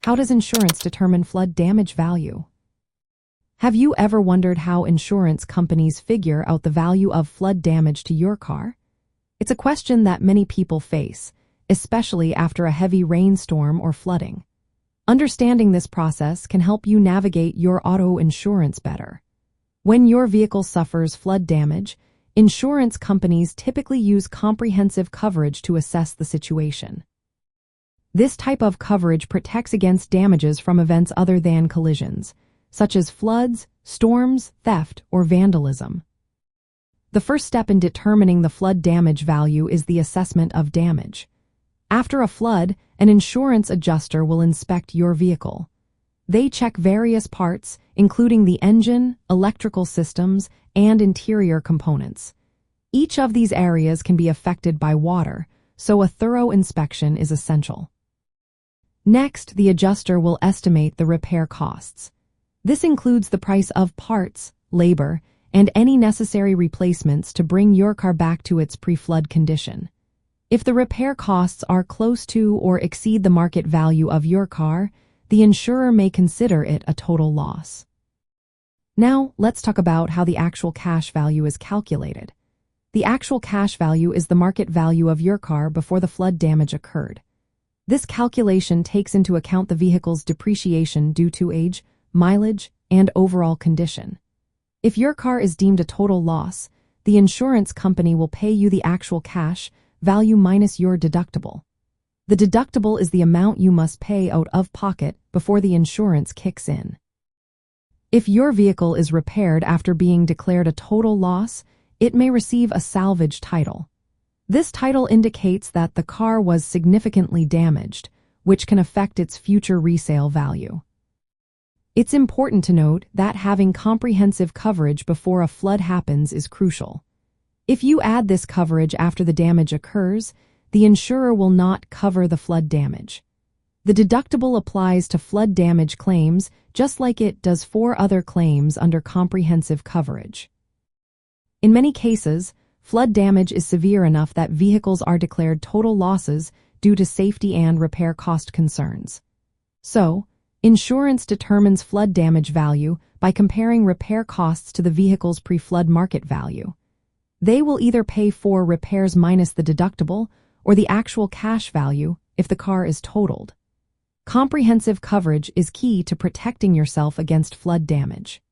How does insurance determine flood damage value? Have you ever wondered how insurance companies figure out the value of flood damage to your car? It's a question that many people face, especially after a heavy rainstorm or flooding. Understanding this process can help you navigate your auto insurance better. When your vehicle suffers flood damage, insurance companies typically use comprehensive coverage to assess the situation. This type of coverage protects against damages from events other than collisions, such as floods, storms, theft, or vandalism. The first step in determining the flood damage value is the assessment of damage. After a flood, an insurance adjuster will inspect your vehicle. They check various parts, including the engine, electrical systems, and interior components. Each of these areas can be affected by water, so a thorough inspection is essential. Next, the adjuster will estimate the repair costs. This includes the price of parts, labor, and any necessary replacements to bring your car back to its pre-flood condition. If the repair costs are close to or exceed the market value of your car, the insurer may consider it a total loss. Now, let's talk about how the actual cash value is calculated. The actual cash value is the market value of your car before the flood damage occurred. This calculation takes into account the vehicle's depreciation due to age, mileage, and overall condition. If your car is deemed a total loss, the insurance company will pay you the actual cash value minus your deductible. The deductible is the amount you must pay out of pocket before the insurance kicks in. If your vehicle is repaired after being declared a total loss, it may receive a salvage title. This title indicates that the car was significantly damaged, which can affect its future resale value. It's important to note that having comprehensive coverage before a flood happens is crucial. If you add this coverage after the damage occurs, the insurer will not cover the flood damage. The deductible applies to flood damage claims just like it does for other claims under comprehensive coverage. In many cases, flood damage is severe enough that vehicles are declared total losses due to safety and repair cost concerns. So, insurance determines flood damage value by comparing repair costs to the vehicle's pre-flood market value. They will either pay for repairs minus the deductible or the actual cash value if the car is totaled. Comprehensive coverage is key to protecting yourself against flood damage.